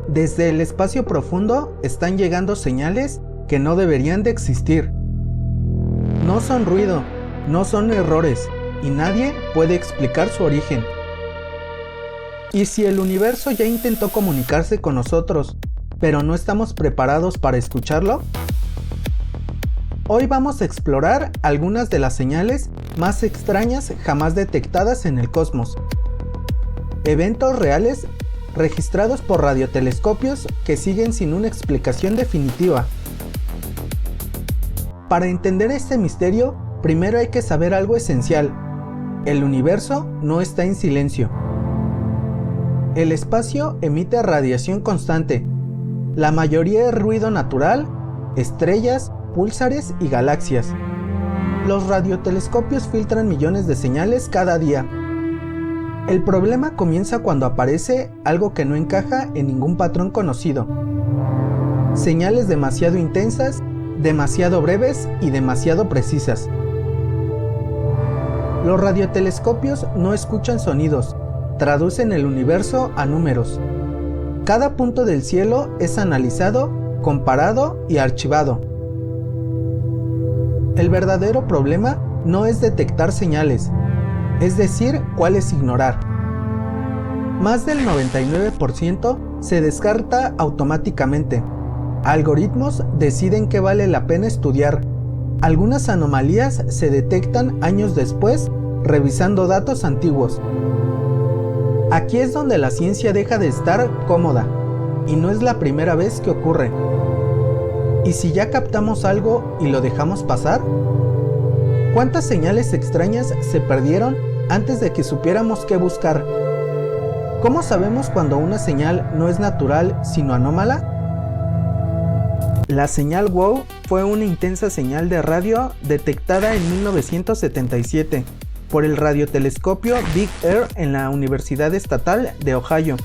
Desde el espacio profundo están llegando señales que no deberían de existir. No son ruido, no son errores, y nadie puede explicar su origen. ¿Y si el universo ya intentó comunicarse con nosotros, pero no estamos preparados para escucharlo? Hoy vamos a explorar algunas de las señales más extrañas jamás detectadas en el cosmos. Eventos reales registrados por radiotelescopios que siguen sin una explicación definitiva. Para entender este misterio, primero hay que saber algo esencial. El universo no está en silencio. El espacio emite radiación constante. La mayoría es ruido natural, estrellas, púlsares y galaxias. Los radiotelescopios filtran millones de señales cada día. El problema comienza cuando aparece algo que no encaja en ningún patrón conocido. Señales demasiado intensas, demasiado breves y demasiado precisas. Los radiotelescopios no escuchan sonidos, traducen el universo a números. Cada punto del cielo es analizado, comparado y archivado. El verdadero problema no es detectar señales, es decir, cuáles ignorar. Más del 99% se descarta automáticamente. Algoritmos deciden qué vale la pena estudiar. Algunas anomalías se detectan años después, revisando datos antiguos. Aquí es donde la ciencia deja de estar cómoda, y no es la primera vez que ocurre. ¿Y si ya captamos algo y lo dejamos pasar? ¿Cuántas señales extrañas se perdieron antes de que supiéramos qué buscar? ¿Cómo sabemos cuando una señal no es natural sino anómala? La señal WOW fue una intensa señal de radio detectada en 1977 por el radiotelescopio Big Air en la Universidad Estatal de Ohio.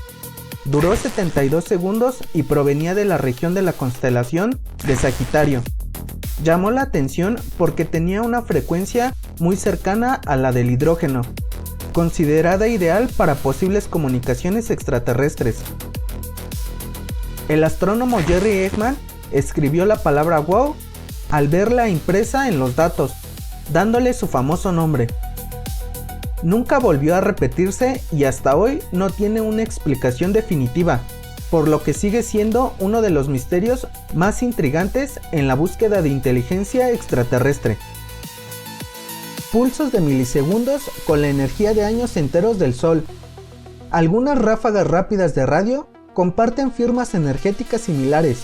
Duró 72 segundos y provenía de la región de la constelación de Sagitario. Llamó la atención porque tenía una frecuencia muy cercana a la del hidrógeno, considerada ideal para posibles comunicaciones extraterrestres. El astrónomo Jerry Eggman escribió la palabra WOW al verla impresa en los datos, dándole su famoso nombre. Nunca volvió a repetirse y hasta hoy no tiene una explicación definitiva, por lo que sigue siendo uno de los misterios más intrigantes en la búsqueda de inteligencia extraterrestre. Pulsos de milisegundos con la energía de años enteros del Sol. Algunas ráfagas rápidas de radio comparten firmas energéticas similares.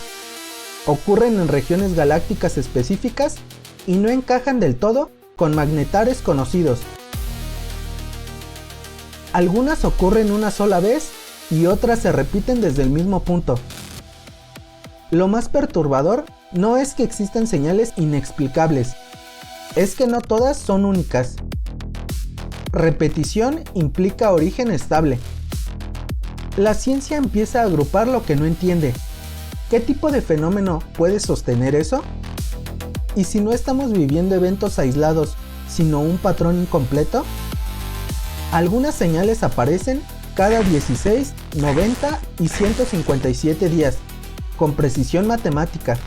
Ocurren en regiones galácticas específicas y no encajan del todo con magnetares conocidos. Algunas ocurren una sola vez y otras se repiten desde el mismo punto. Lo más perturbador no es que existan señales inexplicables, es que no todas son únicas. Repetición implica origen estable. La ciencia empieza a agrupar lo que no entiende. ¿Qué tipo de fenómeno puede sostener eso? ¿Y si no estamos viviendo eventos aislados, sino un patrón incompleto? Algunas señales aparecen cada 16, 90 y 157 días, con precisión matemática.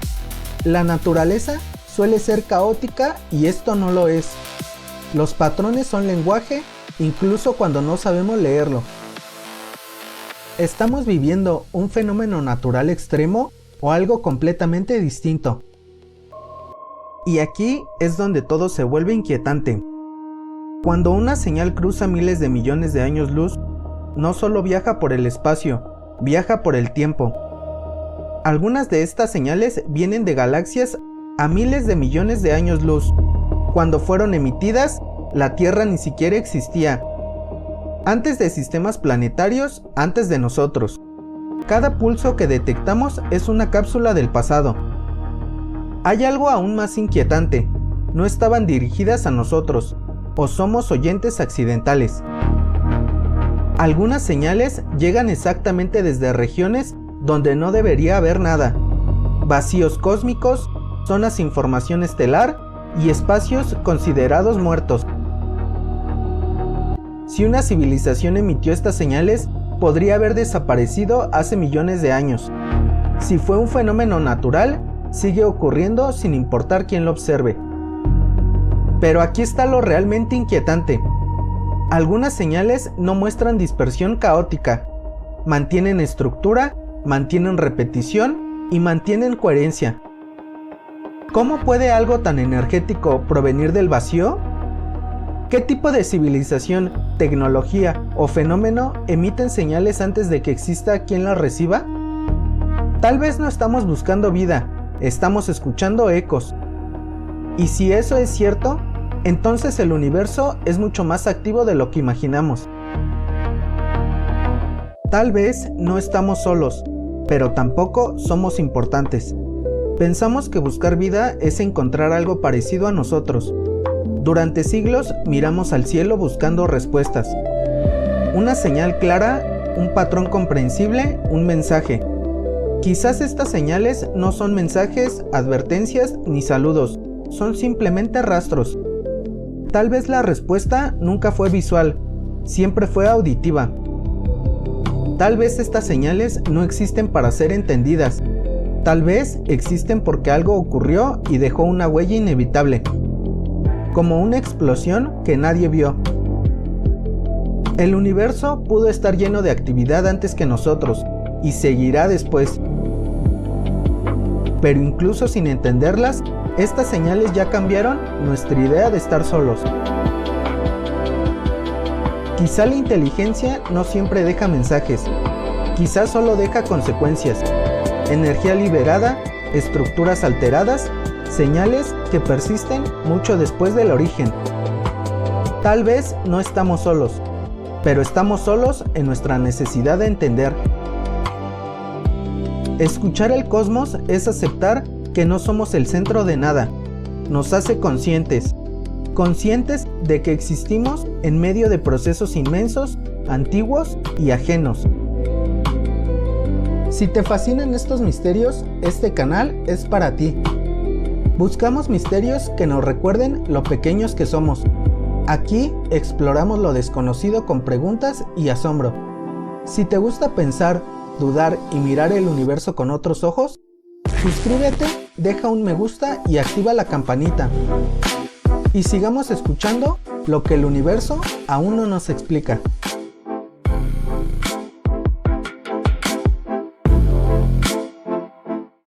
La naturaleza suele ser caótica y esto no lo es. Los patrones son lenguaje, incluso cuando no sabemos leerlo. ¿Estamos viviendo un fenómeno natural extremo o algo completamente distinto? Y aquí es donde todo se vuelve inquietante. Cuando una señal cruza miles de millones de años luz, no solo viaja por el espacio, viaja por el tiempo. Algunas de estas señales vienen de galaxias a miles de millones de años luz. Cuando fueron emitidas, la Tierra ni siquiera existía. Antes de sistemas planetarios, antes de nosotros. Cada pulso que detectamos es una cápsula del pasado. Hay algo aún más inquietante. No estaban dirigidas a nosotros, o somos oyentes accidentales. Algunas señales llegan exactamente desde regiones donde no debería haber nada. Vacíos cósmicos, zonas sin formación estelar y espacios considerados muertos. Si una civilización emitió estas señales, podría haber desaparecido hace millones de años. Si fue un fenómeno natural, sigue ocurriendo sin importar quién lo observe. Pero aquí está lo realmente inquietante. Algunas señales no muestran dispersión caótica, mantienen estructura, mantienen repetición y mantienen coherencia. ¿Cómo puede algo tan energético provenir del vacío? ¿Qué tipo de civilización, tecnología o fenómeno emiten señales antes de que exista quien las reciba? Tal vez no estamos buscando vida, estamos escuchando ecos. Y si eso es cierto, entonces el universo es mucho más activo de lo que imaginamos. Tal vez no estamos solos, pero tampoco somos importantes. Pensamos que buscar vida es encontrar algo parecido a nosotros. Durante siglos miramos al cielo buscando respuestas. Una señal clara, un patrón comprensible, un mensaje. Quizás estas señales no son mensajes, advertencias ni saludos, son simplemente rastros. Tal vez la respuesta nunca fue visual, siempre fue auditiva. Tal vez estas señales no existen para ser entendidas. Tal vez existen porque algo ocurrió y dejó una huella inevitable, como una explosión que nadie vio. El universo pudo estar lleno de actividad antes que nosotros, y seguirá después. Pero incluso sin entenderlas, estas señales ya cambiaron nuestra idea de estar solos. Quizá la inteligencia no siempre deja mensajes, quizá solo deja consecuencias, energía liberada, estructuras alteradas, señales que persisten mucho después del origen. Tal vez no estamos solos, pero estamos solos en nuestra necesidad de entender. Escuchar el cosmos es aceptar que no somos el centro de nada. Nos hace conscientes de que existimos en medio de procesos inmensos, antiguos y ajenos. Si te fascinan estos misterios, este canal es para ti. Buscamos misterios que nos recuerden lo pequeños que somos. Aquí exploramos lo desconocido con preguntas y asombro. Si te gusta pensar, dudar y mirar el universo con otros ojos, suscríbete, deja un me gusta y activa la campanita. Y sigamos escuchando lo que el universo aún no nos explica.